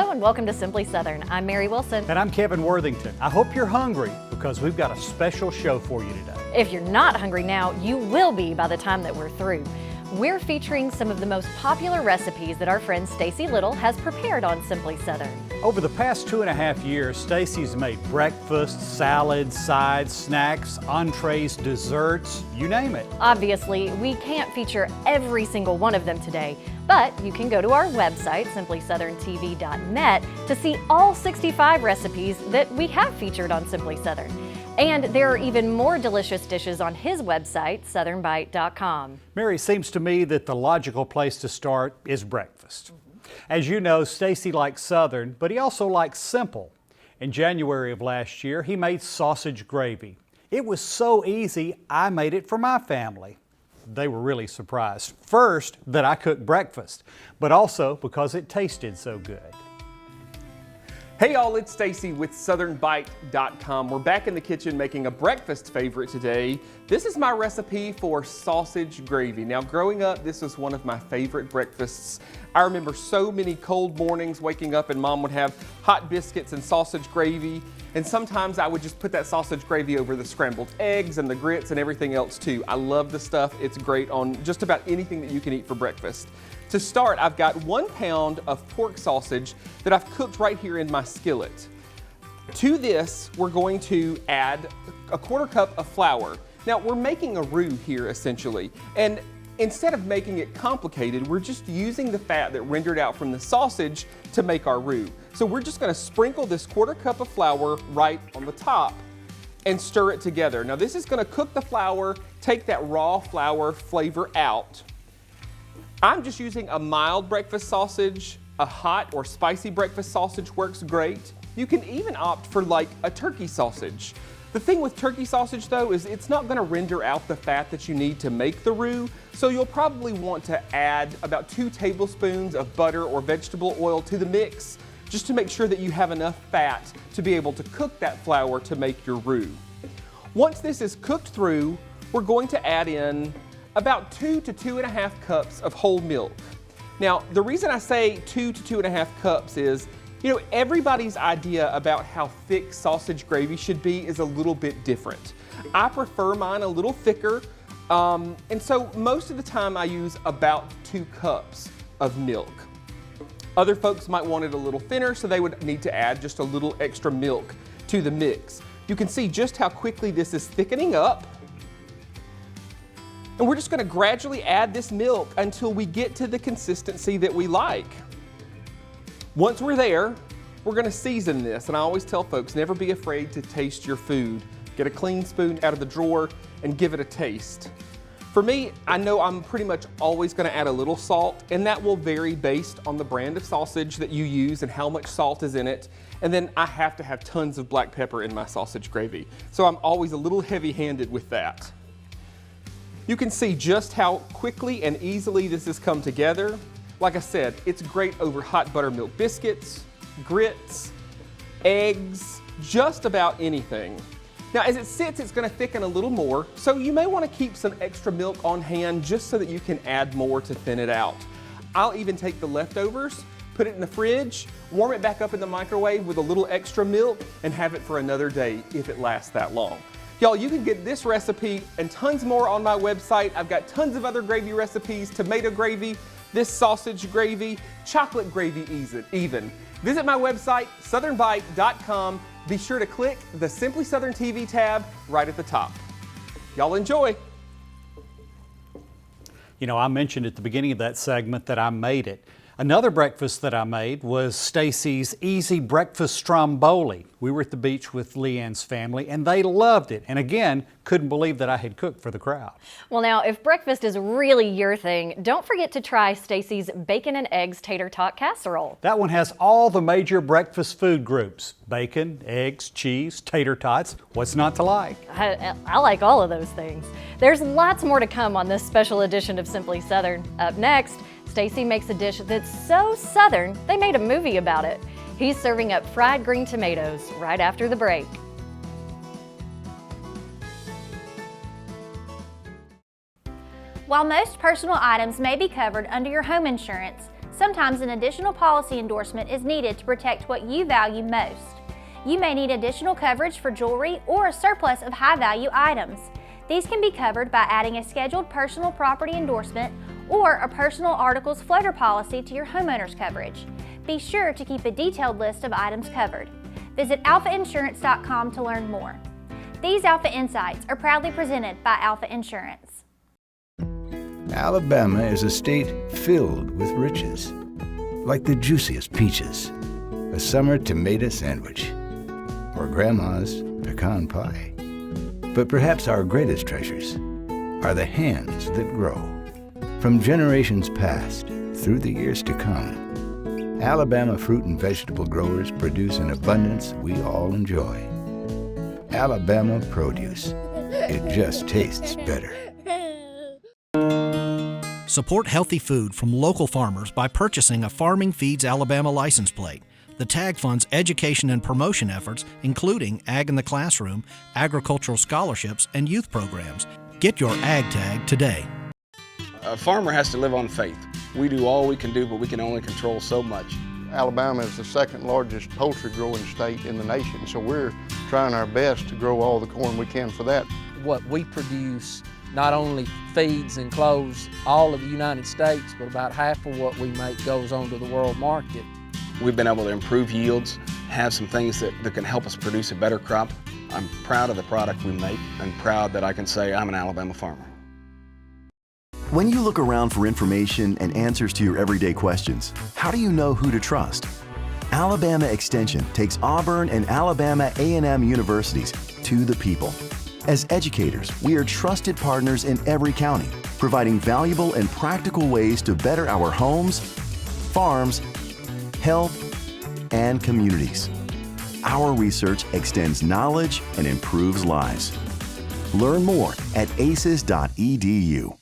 Hello and welcome to Simply Southern. I'm Mary Wilson. And I'm Kevin Worthington. I hope you're hungry because we've got a special show for you today. If you're not hungry now, you will be by the time that we're through. We're featuring some of the most popular recipes that our friend Stacey Little has prepared on Simply Southern. Over the past 2.5 years, Stacey's made breakfast, salads, sides, snacks, entrees, desserts, you name it. Obviously, we can't feature every single one of them today, but you can go to our website, simplysouthern.tv.net, to see all 65 recipes that we have featured on Simply Southern. And there are even more delicious dishes on his website, southernbite.com. Mary, seems to me that the logical place to start is breakfast. As you know, Stacey likes Southern, but he also likes simple. In January of last year, he made sausage gravy. It was so easy, I made it for my family. They were really surprised. First, that I cooked breakfast, but also because it tasted so good. Hey y'all, it's Stacey with southernbite.com. We're back in the kitchen making a breakfast favorite today. This is my recipe for sausage gravy. Now, growing up, this was one of my favorite breakfasts. I remember so many cold mornings waking up and Mom would have hot biscuits and sausage gravy. And sometimes I would just put that sausage gravy over the scrambled eggs and the grits and everything else too. I love the stuff. It's great on just about anything that you can eat for breakfast. To start, I've got 1 pound of pork sausage that I've cooked right here in my skillet. To this, we're going to add a 1/4 cup of flour. Now, we're making a roux here essentially. And instead of making it complicated, we're just using the fat that rendered out from the sausage to make our roux. So we're just gonna sprinkle this 1/4 cup of flour right on the top and stir it together. Now this is gonna cook the flour, take that raw flour flavor out. I'm just using a mild breakfast sausage. A hot or spicy breakfast sausage works great. You can even opt for like a turkey sausage. The thing with turkey sausage though is it's not gonna render out the fat that you need to make the roux, so you'll probably want to add about 2 tablespoons of butter or vegetable oil to the mix, just to make sure that you have enough fat to be able to cook that flour to make your roux. Once this is cooked through, we're going to add in about 2 to 2.5 cups of whole milk. Now, the reason I say 2 to 2.5 cups is, you know, everybody's idea about how thick sausage gravy should be is a little bit different. I prefer mine a little thicker, and so most of the time I use about 2 cups of milk. Other folks might want it a little thinner, so they would need to add just a little extra milk to the mix. You can see just how quickly this is thickening up. And we're just gonna gradually add this milk until we get to the consistency that we like. Once we're there, we're gonna season this. And I always tell folks, never be afraid to taste your food. Get a clean spoon out of the drawer and give it a taste. For me, I know I'm pretty much always gonna add a little salt, and that will vary based on the brand of sausage that you use and how much salt is in it. And then I have to have tons of black pepper in my sausage gravy. So I'm always a little heavy-handed with that. You can see just how quickly and easily this has come together. Like I said, it's great over hot buttermilk biscuits, grits, eggs, just about anything. Now as it sits, it's gonna thicken a little more, so you may wanna keep some extra milk on hand just so that you can add more to thin it out. I'll even take the leftovers, put it in the fridge, warm it back up in the microwave with a little extra milk, and have it for another day if it lasts that long. Y'all, you can get this recipe and tons more on my website. I've got tons of other gravy recipes, tomato gravy, this sausage gravy, chocolate gravy even. Visit my website, southernbite.com. Be sure to click the Simply Southern TV tab right at the top. Y'all enjoy. You know, I mentioned at the beginning of that segment that I made it. Another breakfast that I made was Stacey's Easy Breakfast Stromboli. We were at the beach with Leanne's family and they loved it. And again, couldn't believe that I had cooked for the crowd. Well now, if breakfast is really your thing, don't forget to try Stacey's Bacon and Eggs Tater Tot Casserole. That one has all the major breakfast food groups. Bacon, eggs, cheese, tater tots. What's not to like? I like all of those things. There's lots more to come on this special edition of Simply Southern. Up next, Stacey makes a dish that's so Southern, they made a movie about it. He's serving up fried green tomatoes right after the break. While most personal items may be covered under your home insurance, Sometimes an additional policy endorsement is needed to protect what you value most. You may need additional coverage for jewelry or a surplus of high-value items. These can be covered by adding a scheduled personal property endorsement or a personal articles floater policy to your homeowner's coverage. Be sure to keep a detailed list of items covered. Visit alphainsurance.com to learn more. These Alpha Insights are proudly presented by Alpha Insurance. Alabama is a state filled with riches, like the juiciest peaches, a summer tomato sandwich, or grandma's pecan pie. But perhaps our greatest treasures are the hands that grow. From generations past through the years to come, Alabama fruit and vegetable growers produce an abundance we all enjoy. Alabama produce. It just tastes better. Support healthy food from local farmers by purchasing a Farming Feeds Alabama license plate. The tag funds education and promotion efforts, including Ag in the Classroom, agricultural scholarships, and youth programs. Get your Ag tag today. A farmer has to live on faith. We do all we can do, but we can only control so much. Alabama is the second largest poultry growing state in the nation, so we're trying our best to grow all the corn we can for that. What we produce not only feeds and clothes all of the United States, but about half of what we make goes on to the world market. We've been able to improve yields, have some things that can help us produce a better crop. I'm proud of the product we make and proud that I can say I'm an Alabama farmer. When you look around for information and answers to your everyday questions, how do you know who to trust? Alabama Extension takes Auburn and Alabama A&M universities to the people. As educators, we are trusted partners in every county, providing valuable and practical ways to better our homes, farms, health, and communities. Our research extends knowledge and improves lives. Learn more at aces.edu.